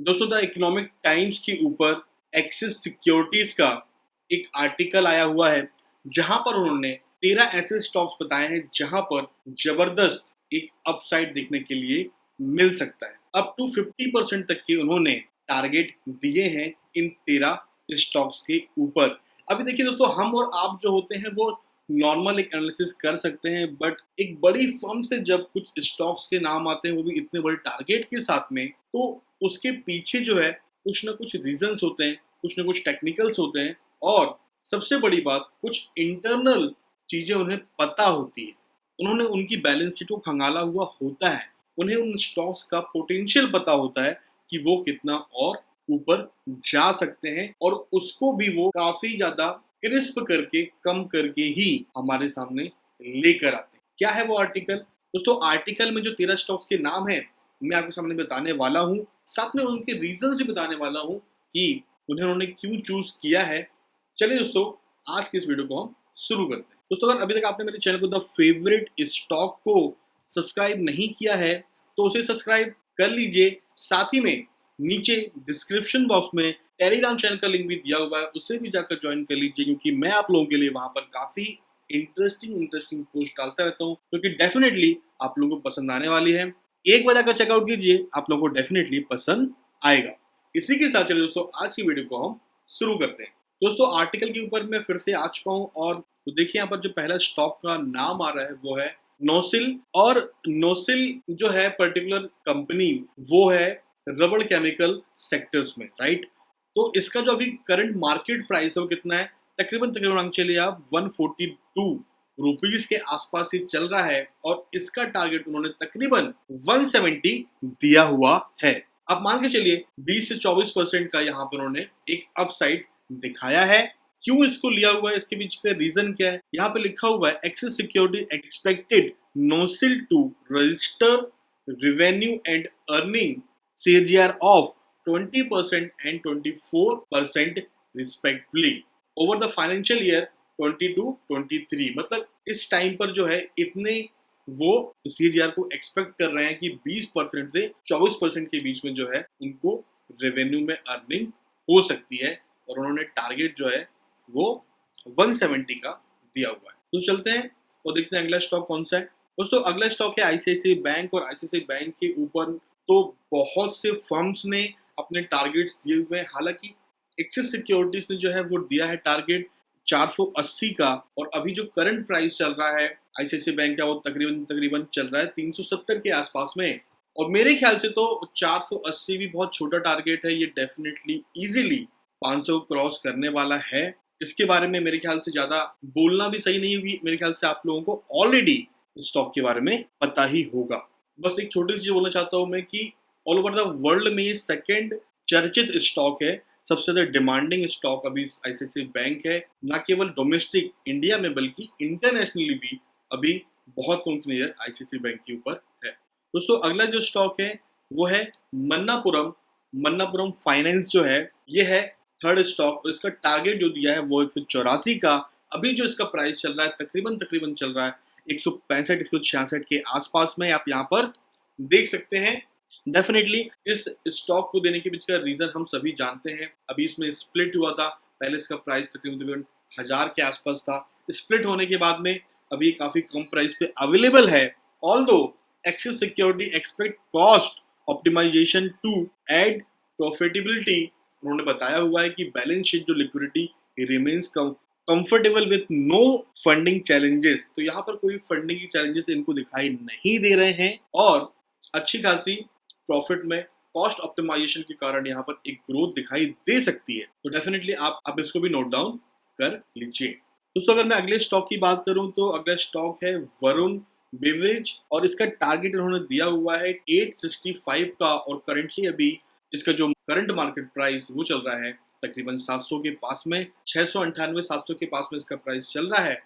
दोस्तों the economic times के ऊपर एक्सिस सिक्योरिटीज का एक आर्टिकल आया हुआ है जहां पर उन्होंने 13 ऐसे स्टॉक्स बताए हैं जहां पर जबरदस्त एक अपसाइड देखने के लिए मिल सकता है। अप टू 50% तक के उन्होंने टारगेट दिए हैं इन 13 स्टॉक्स के ऊपर। अभी देखिए दोस्तों, हम और आप जो होते हैं वो नॉर्मल एक एनालिसिस कर सकते हैं, बट एक बड़ी फर्म से जब कुछ स्टॉक्स के नाम आते हैं वो भी इतने बड़े टारगेट के साथ में, तो उसके पीछे जो है कुछ ना कुछ रीजंस होते हैं, कुछ ना कुछ टेक्निकल्स होते हैं और सबसे बड़ी बात कुछ इंटरनल चीजें उन्हें पता होती है। उन्होंने उनकी बैलेंस शीट को खंगाला हुआ होता है, उन्हें उन स्टॉक्स का पोटेंशियल पता होता है कि वो कितना और ऊपर जा सकते हैं और उसको भी वो काफी ज्यादा क्रिस्प करके कम करके ही हमारे सामने लेकर आते हैं। क्या है वो आर्टिकल? दोस्तों आर्टिकल में जो 13 स्टॉक्स के नाम है मैं आपके सामने बताने वाला हूँ, साथ में उनके रीजंस भी बताने वाला हूँ कि उन्होंने क्यों चूज किया है। चलिए दोस्तों, आज की इस वीडियो को हम शुरू करते हैं। दोस्तों अगर अभी तक आपने मेरे चैनल को द फेवरेट स्टॉक को सब्सक्राइब नहीं किया है तो उसे सब्सक्राइब कर लीजिए। साथ ही में नीचे डिस्क्रिप्शन बॉक्स में टेलीग्राम चैनल का लिंक भी दिया हुआ है, उसे भी जाकर ज्वाइन कर लीजिए क्योंकि मैं आप लोगों के लिए वहां पर काफी इंटरेस्टिंग पोस्ट डालता रहता हूँ क्योंकि डेफिनेटली आप लोगों को पसंद आने वाली है। एक बार जाकर चेकआउट कीजिए, आप लोगों को डेफिनेटली पसंद आएगा। इसी के साथ चलिए दोस्तों आज की वीडियो को हम शुरू करते हैं। दोस्तों आर्टिकल के ऊपर मैं फिर से आ चुका हूँ और तो देखिए यहाँ पर जो पहला स्टॉक का नाम आ रहा है वो है नोसिल। और नोसिल जो है पर्टिकुलर कंपनी वो है रबड़ केमिकल सेक्टर्स में, राइट। तो इसका जो अभी करंट मार्केट प्राइस है वो कितना है? तकरीबन चलिए आप 142 रुपीज के आसपास ही चल रहा है और इसका टारगेट उन्होंने तकरीबन 170 दिया हुआ है। अब मान के चलिए 20 से 24% का यहाँ पर उन्होंने एक अपसाइड दिखाया है। क्यों इसको लिया हुआ है, इसके बीच का रीजन क्या है? यहाँ पे लिखा हुआ है Axis Securities expected NOCIL to register revenue and earning CAGR of 20% and 24% respectively over the financial year 22-23। मतलब इस टाइम पर जो है इतने वो CAGR को एक्सपेक्ट कर रहे हैं कि 20% से 24% के बीच में जो है उनको रेवेन्यू में अर्निंग हो सकती है और उन्होंने टारगेट जो है वो 170 का दिया हुआ है। तो चलते हैं और देखते हैं अगला स्टॉक कौन सा है। दोस्तों अगला स्टॉक है ICICI बैंक और ICICI बैंक के ऊपर तो बहुत से फर्म्स ने अपने टारगेट्स दिए हुए हैं। हालांकि एक्सिस सिक्योरिटीज ने जो है वो दिया है टारगेट 480 का और अभी जो करंट प्राइस चल रहा है ICICI बैंक का वो तकरीबन चल रहा है 370 के आसपास में। और मेरे ख्याल से तो 480 भी बहुत छोटा टारगेट है, ये डेफिनेटली इजीली 500 क्रॉस करने वाला है। इसके बारे में मेरे ख्याल से ज्यादा बोलना भी सही नहीं होगी, मेरे ख्याल से आप लोगों को ऑलरेडी स्टॉक के बारे में पता ही होगा। बस एक छोटी सी चीज बोलना चाहता हूं मैं कि ऑल ओवर द वर्ल्ड में ये सेकंड चर्चित स्टॉक है, सबसे ज्यादा डिमांडिंग स्टॉक अभी ICICI बैंक है। ना केवल डोमेस्टिक इंडिया में बल्कि इंटरनेशनली भी अभी बहुत कम की नजर ICICI बैंक के ऊपर है। दोस्तों अगला जो स्टॉक है वो है मन्नापुरम फाइनेंस जो है ये है थर्ड स्टॉक और इसका टारगेट जो दिया है वो 184 का। अभी जो इसका प्राइस चल रहा है तकरीबन चल रहा है 165-166 के आसपास में, आप यहाँ पर देख सकते हैं। डेफिनेटली इस स्टॉक को देने के पीछे का रीजन हम सभी जानते हैं। अभी इसमें स्प्लिट हुआ था, पहले इसका प्राइस तकरीबन 1000 के आसपास था, स्प्लिट होने के बाद में अभी काफी कम प्राइस पे अवेलेबल है। Although Axis Securities expect cost optimization to add profitability, उन्होंने बताया हुआ है कि बैलेंस शीट जो liquidity remains comfortable with no funding challenges. तो यहाँ पर कोई फंडिंग की चैलेंजेस इनको दिखाई नहीं दे रहे हैं और अच्छी खासी प्रॉफिट में कॉस्ट ऑप्टिमाइजेशन के कारण यहाँ पर एक ग्रोथ दिखाई दे सकती है। तो डेफिनेटली आप इसको भी नोट डाउन कर लीजिए। दोस्तों अगर मैं अगले स्टॉक की बात करूं तो अगला स्टॉक है वरुण बेवरेज और इसका टारगेट उन्होंने दिया हुआ है 865 का और करेंटली अभी इसका जो करंट मार्केट प्राइस वो चल रहा है तकरीबन 700 के पास में, 698-700 के पास में इसका प्राइस चल रहा है।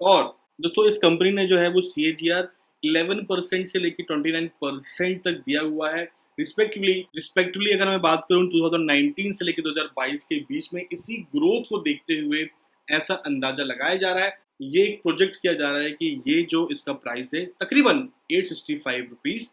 और दोस्तों इस कंपनी ने जो है वो CAGR 11% से लेकर 29% तक दिया हुआ है रिस्पेक्टिवली अगर मैं बात करूं 2019 से लेकर 2022 के बीच में इसी ग्रोथ को देखते हुए ऐसा अंदाजा लगाया जा रहा है, ये प्रोजेक्ट किया जा रहा है कि ये जो इसका प्राइस है तकरीबन 865 रुपीज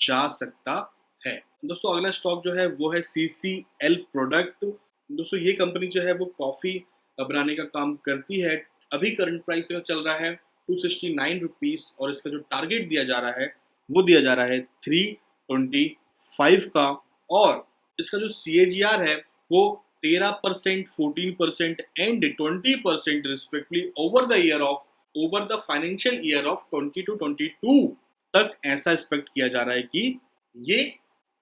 जा सकता है। दोस्तों अगला स्टॉक जो है वो है CCL प्रोडक्ट। दोस्तों ये कंपनी जो है वो कॉफी बनाने का काम करती है। अभी करंट प्राइस का चल रहा है 269 रुपीस और इसका जो टारगेट दिया जा रहा है वो दिया जा रहा है 325 का। और इसका जो CAGR है वो 13%, 14% and 20% respectively over the financial year of 2022 तक ऐसा एक्सपेक्ट किया जा रहा है कि ये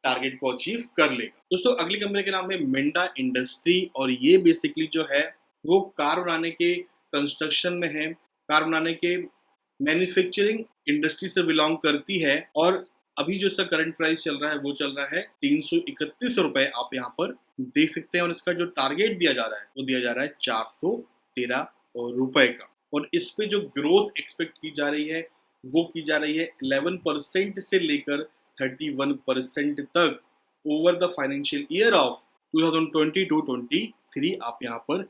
टारगेट को अचीव कर लेगा। दोस्तों अगली कंपनी का नाम है मिंडा इंडस्ट्री और ये बेसिकली जो है वो कार बनाने के कंस्ट्रक्शन में है, कार बनाने के मैन्युफैक्चरिंग इंडस्ट्री से बिलोंग करती है। और अभी जो इसका करंट प्राइस चल रहा है वो चल रहा है 331 रुपए, आप यहाँ पर देख सकते हैं। और इसका जो टारगेट दिया जा रहा है वो दिया जा रहा है 413 रुपए का। और इस पे जो ग्रोथ एक्सपेक्ट की जा रही है वो की जा रही है 11% से लेकर 31% तक over the financial year of 2022-23 आप यहाँ पर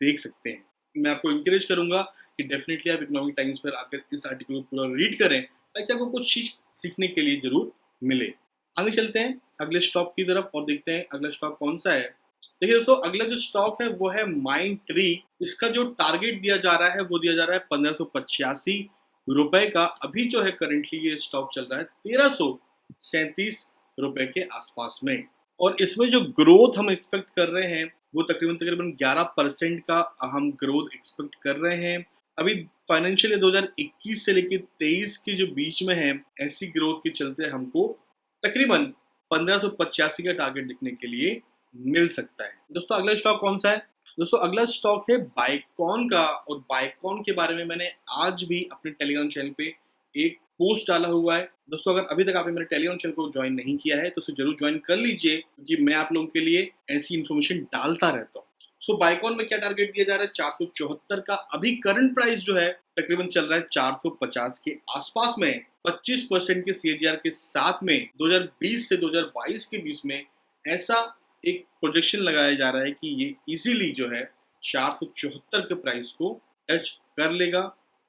देख सकते हैं। मैं आपको इंकरेज करूंगा कि डेफिनेटली आप इकोनॉमिक टाइम्स पर आकर इस आर्टिकल को पूरा रीड करें ताकि आपको कुछ चीज सीखने के लिए जरूर मिले। आगे चलते हैं अगले स्टॉक की तरफ और देखते हैं अगला स्टॉक कौन सा है। देखिए दोस्तों अगला जो स्टॉक है वो है माइंड ट्री। इसका जो टारगेट दिया जा रहा है वो दिया जा रहा है 1585 रुपए का। अभी जो है करेंटली ये स्टॉक चल रहा है 1337 रुपए के आसपास में। और इसमें जो ग्रोथ हम एक्सपेक्ट कर रहे हैं वो तकरीबन 11% का हम ग्रोथ एक्सपेक्ट कर रहे हैं। अभी फाइनेंशियल ईयर 2021 से लेकर 23 के जो बीच में है ऐसी ग्रोथ के चलते हमको तकरीबन 1585 का टारगेट दिखने के लिए मिल सकता है। दोस्तों अगला स्टॉक कौन सा है? दोस्तों अगला स्टॉक है बाइकॉन का। और बाइकॉन के बारे में मैंने आज भी अपने टेलीग्राम चैनल पे एक पोस्ट डाला हुआ है। दोस्तों अगर अभी तक आपने मेरे टेलीग्राम चैनल को ज्वाइन नहीं किया है तो उसे जरूर ज्वाइन कर लीजिए क्योंकि मैं आप लोगों के लिए ऐसी इन्फॉर्मेशन डालता रहता हूँ। सो बाइकॉन में क्या टारगेट दिया जा रहा है 474 का। अभी करंट प्राइस जो है तकरीबन चल रहा है 450 के आसपास में। 25% के CAGR के साथ में 2020 से 2022 के बीच में ऐसा एक प्रोजेक्शन लगाया जा रहा है कि ये इजीली जो है 474 के प्राइस को टच कर लेगा।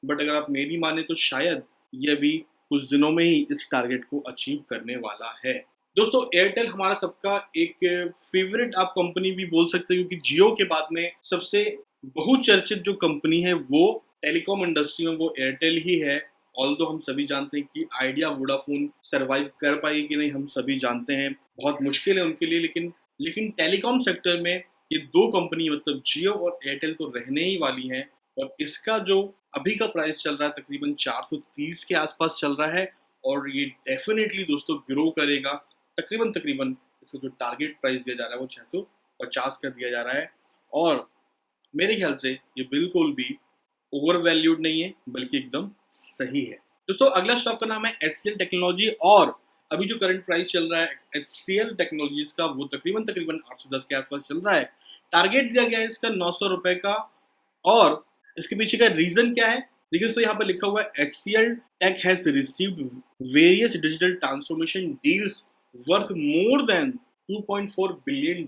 बट अगर आप मेरी माने तो शायद ये भी कुछ दिनों में ही इस टारगेट को अचीव करने वाला है। दोस्तों एयरटेल हमारा सबका एक फेवरेट आप कंपनी भी बोल सकते हैं क्योंकि जियो के बाद में सबसे बहुचर्चित जो कंपनी है वो टेलीकॉम इंडस्ट्री में वो एयरटेल ही है। ऑल्दो हम सभी जानते हैं कि आइडिया वोडाफोन सरवाइव कर पाएगी कि नहीं हम सभी जानते हैं, बहुत मुश्किल है उनके लिए। लेकिन टेलीकॉम सेक्टर में ये दो कंपनी मतलब जियो और एयरटेल तो रहने ही वाली हैं। और इसका जो अभी का प्राइस चल रहा है तकरीबन 430 के आसपास चल रहा है और ये डेफिनेटली दोस्तों ग्रो करेगा। तकरीबन इसका जो टारगेट प्राइस दिया जा रहा है वो 650 का दिया जा रहा है। और मेरे ख्याल से ये बिल्कुल भी ओवर वैल्यूड नहीं है बल्कि एकदम सही है। दोस्तों अगला स्टॉक का नाम है HCL टेक्नोलॉजी और अभी जो करंट प्राइस चल रहा है HCL टेक्नोलॉजीज का वो तकरीबन 810 के आसपास चल रहा है। टारगेट दिया गया है इसका 900 रुपए का। और इसके पीछे का रीजन क्या है देखिए दोस्तों यहाँ पर लिखा हुआ है HCL tech has received various digital transformation deals worth more than $2.4 billion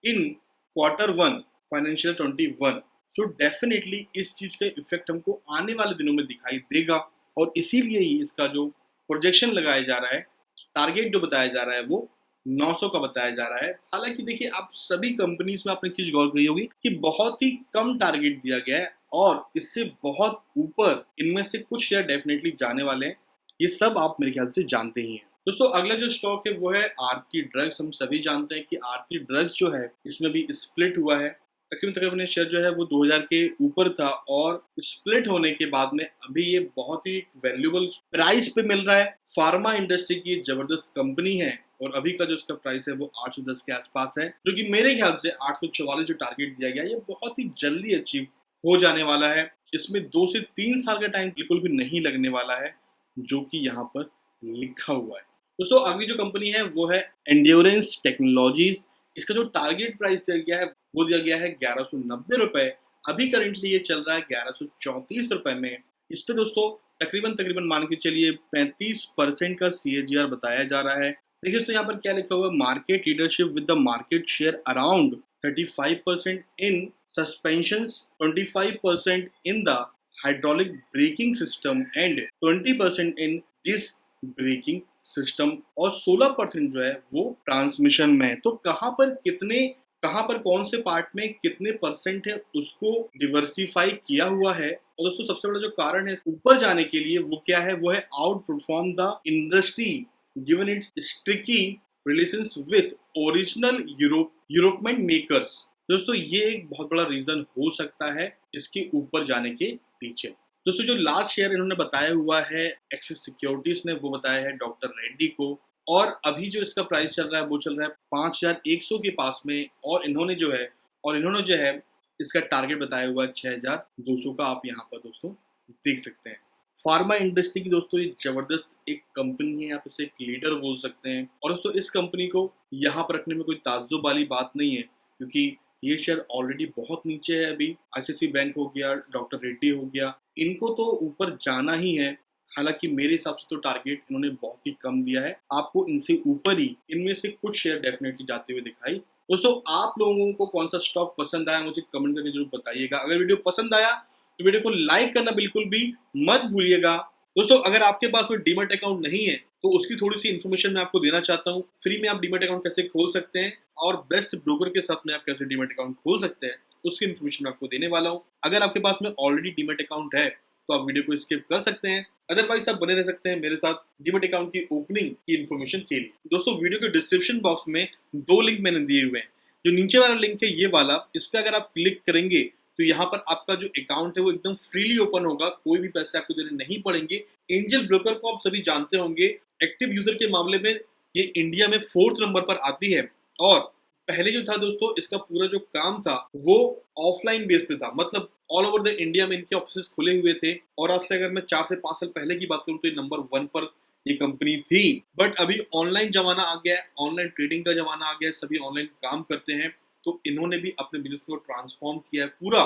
in Q1 financial 21। So definitely इस चीज का इफेक्ट हमको आने वाले दिनों में दिखाई देगा और इसीलिए ही इसका जो प्रोजेक्शन लगाया जा रहा है, टारगेट जो बताया जा रहा है वो 900 का बताया जा रहा है। हालांकि देखिए आप सभी कंपनीज में आपने चीज गौर करी होगी कि बहुत ही कम टारगेट दिया गया है और इससे बहुत ऊपर इनमें से कुछ शेयर डेफिनेटली जाने वाले हैं। ये सब आप मेरे ख्याल से जानते ही हैं। दोस्तों अगला जो स्टॉक है वो है आरती ड्रग्स। हम सभी जानते हैं कि आरती ड्रग्स जो है इसमें भी स्प्लिट हुआ है। तकरीबन शेयर जो है वो 2000 के ऊपर था और स्प्लिट होने के बाद में अभी ये बहुत ही वैल्यूएबल प्राइस पे मिल रहा है। फार्मा इंडस्ट्री की जबरदस्त कंपनी है और अभी का जो इसका प्राइस है वो 810 के आसपास है जो कि मेरे ख्याल से 844 जो टारगेट दिया गया ये बहुत ही जल्दी अचीव हो जाने वाला है। इसमें 2 से 3 साल का टाइम बिल्कुल भी नहीं लगने वाला है जो कि यहाँ पर लिखा हुआ है। दोस्तों अगली जो कंपनी है वो है एंड्योरेंस टेक्नोलॉजीज। इसका जो टारगेट प्राइस दिया गया है वो दिया गया है 1190 रुपए। अभी करेंटली ये चल रहा है 1134 रुपए में। इस पे दोस्तों तकरीबन मान के चलिए 35% का CAGR बताया जा रहा है। देखिए दोस्तों यहाँ पर क्या लिखा हुआ है, market leadership with the market share around 35% in suspensions, 25% in the hydraulic braking system and 20% in disc braking system और 16% जो है वो ट्रांसमिशन में है। तो कहाँ पर कौन से पार्ट में कितने परसेंट है उसको डिवर्सिफाई किया हुआ है। और दोस्तों सबसे बड़ा जो कारण है ऊपर जाने के लिए वो क्या है, वो है outperform the industry given its streaky relations with original European makers. दोस्तों ये एक बहुत बड़ा रीजन हो सकता है इसके ऊपर जाने के पीछे। दोस्तों जो लास्ट शेयर इन्होंने बताया हुआ है एक्सिस सिक्योरिटीज ने, वो बताया है डॉक्टर रेड्डी को, और अभी जो इसका प्राइस चल रहा है वो चल रहा है 5100 के पास में। और इन्होंने जो है इसका टारगेट बताया हुआ है 6200 का। आप यहाँ पर दोस्तों देख सकते हैं। फार्मा इंडस्ट्री की दोस्तों ये जबरदस्त एक कंपनी है, आप इसे एक लीडर बोल सकते हैं। और दोस्तों इस कंपनी को यहाँ पर रखने में कोई ताज्जुब वाली बात नहीं है, क्योंकि ये शेयर ऑलरेडी बहुत नीचे है। अभी आईसीआईसीआई बैंक हो गया, डॉक्टर रेड्डी हो गया, इनको तो ऊपर जाना ही है। हालांकि मेरे हिसाब से तो टारगेट इन्होंने बहुत ही कम दिया है, आपको इनसे ऊपर ही इनमें से कुछ शेयर डेफिनेटली जाते हुए दिखाई। दोस्तों आप लोगों को कौन सा स्टॉक पसंद आया मुझे कमेंट करके जरूर बताइएगा। अगर वीडियो पसंद आया तो वीडियो को लाइक करना बिल्कुल भी मत भूलिएगा। दोस्तों अगर आपके पास कोई डीमैट अकाउंट नहीं है तो उसकी थोड़ी सी इन्फॉर्मेशन मैं आपको देना चाहता हूँ। फ्री में आप डीमैट अकाउंट कैसे खोल सकते हैं और बेस्ट ब्रोकर के साथ में आप कैसे डीमैट अकाउंट खोल सकते हैं उसकी इन्फॉर्मेशन मैं आपको देने वाला हूँ। अगर आपके पास में ऑलरेडी डीमैट अकाउंट है तो आप वीडियो को स्किप कर सकते हैं, अदरवाइज आप बने रह सकते हैं मेरे साथ डीमैट अकाउंट की ओपनिंग की इन्फॉर्मेशन के लिए। दोस्तों वीडियो के डिस्क्रिप्शन बॉक्स में 2 लिंक मैंने दिए हुए हैं। जो नीचे वाला लिंक है ये वाला, इस पर अगर आप क्लिक करेंगे तो यहाँ पर आपका जो अकाउंट है वो एकदम फ्रीली ओपन होगा, कोई भी पैसे आपको देने नहीं पड़ेंगे। एंजल ब्रोकर को आप सभी जानते होंगे, एक्टिव यूजर के मामले में ये इंडिया में 4th नंबर पर आती है। और पहले जो था दोस्तों इसका पूरा जो काम था वो ऑफलाइन बेस पे था, मतलब ऑल ओवर द इंडिया में इनके ऑफिस खुले हुए थे। और आज से अगर मैं 4 से 5 साल पहले की बात करूँ तो ये नंबर 1 पर ये कंपनी थी। बट अभी ऑनलाइन जमाना आ गया है, ऑनलाइन ट्रेडिंग का जमाना आ गया है, सभी ऑनलाइन काम करते हैं। तो इन्होंने भी अपने बिजनेस को ट्रांसफॉर्म किया है पूरा,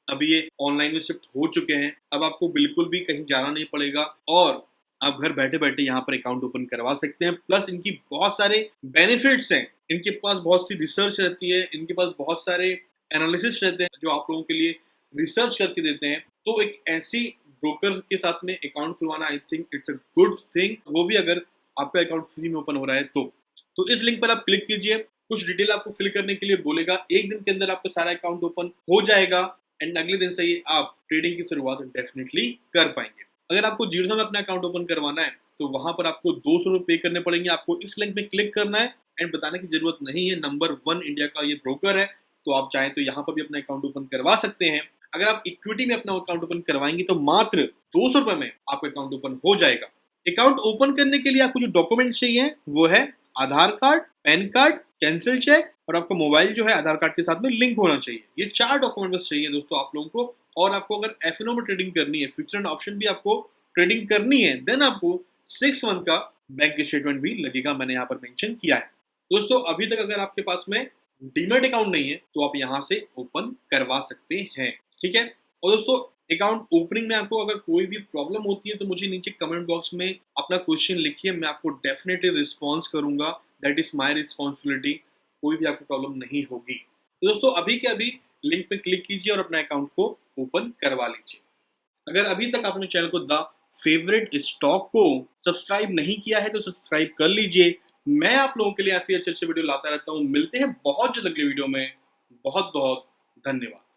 अभी ये ऑनलाइन में शिफ्ट हो चुके हैं। अब आपको बिल्कुल भी कहीं जाना नहीं पड़ेगा और आप घर बैठे बैठे यहाँ पर अकाउंट ओपन करवा सकते हैं। प्लस इनकी बहुत सारे बेनिफिट्स हैं, इनके पास बहुत सी रिसर्च रहती है, इनके पास बहुत सारे एनालिसिस रहते हैं जो आप लोगों के लिए रिसर्च करके देते हैं। तो एक ऐसी ब्रोकर के साथ में अकाउंट खुलवाना I think it's a good thing, वो भी अगर आपका अकाउंट फ्री में ओपन हो रहा है तो इस लिंक पर आप क्लिक कीजिए। कुछ डिटेल आपको फिल करने के लिए बोलेगा, 1 दिन के अंदर आपका सारा अकाउंट ओपन हो जाएगा एंड अगले दिन से ही आप ट्रेडिंग की शुरुआत डेफिनेटली कर पाएंगे। अगर आपको जीरो में अपना अकाउंट ओपन करवाना है तो वहां पर आपको 200 रुपए पे करने पड़ेंगे। आपको इस लिंक पे क्लिक करना है एंड बताने की जरूरत नहीं है, नंबर 1 इंडिया का ये ब्रोकर है, तो आप चाहें तो यहाँ पर भी अपना अकाउंट ओपन करवा सकते हैं। अगर आप इक्विटी में अपना अकाउंट ओपन करवाएंगे तो मात्र 200 रुपए में आपका अकाउंट ओपन हो जाएगा। अकाउंट ओपन करने के लिए आपको जो डॉक्यूमेंट चाहिए वो है Aadhaar card, PAN card, cancel cheque और आपका मोबाइल जो है आधार कार्ड के साथ में लिंक होना चाहिए। ये 4 डॉक्यूमेंट बस चाहिए दोस्तों आप लोगों को। और आपको अगर एफएनओ में ट्रेडिंग करनी है, फ्यूचर एंड ऑप्शन भी आपको ट्रेडिंग करनी है, देन आपको 6 मंथ का बैंक स्टेटमेंट भी लगेगा, मैंने यहाँ पर मेंशन किया है। दोस्तों अभी तक अगर आपके पास में डीमैट अकाउंट नहीं है तो आप यहाँ से ओपन करवा सकते हैं, ठीक है। और दोस्तों अकाउंट ओपनिंग में आपको अगर कोई भी प्रॉब्लम होती है तो मुझे नीचे कमेंट बॉक्स में अपना क्वेश्चन लिखिए, मैं आपको डेफिनेटली रिस्पॉन्स करूंगा, दैट इज माई रिस्पॉन्सिबिलिटी। कोई भी आपको प्रॉब्लम नहीं होगी। तो दोस्तों अभी के अभी लिंक पे क्लिक कीजिए और अपना अकाउंट को ओपन करवा लीजिए। अगर अभी तक आपने चैनल को द फेवरेट स्टॉक को सब्सक्राइब नहीं किया है तो सब्सक्राइब कर लीजिए। मैं आप लोगों के लिए ऐसे अच्छे वीडियो लाता रहता हूँ। मिलते हैं बहुत जल्द अगले वीडियो में। बहुत बहुत धन्यवाद।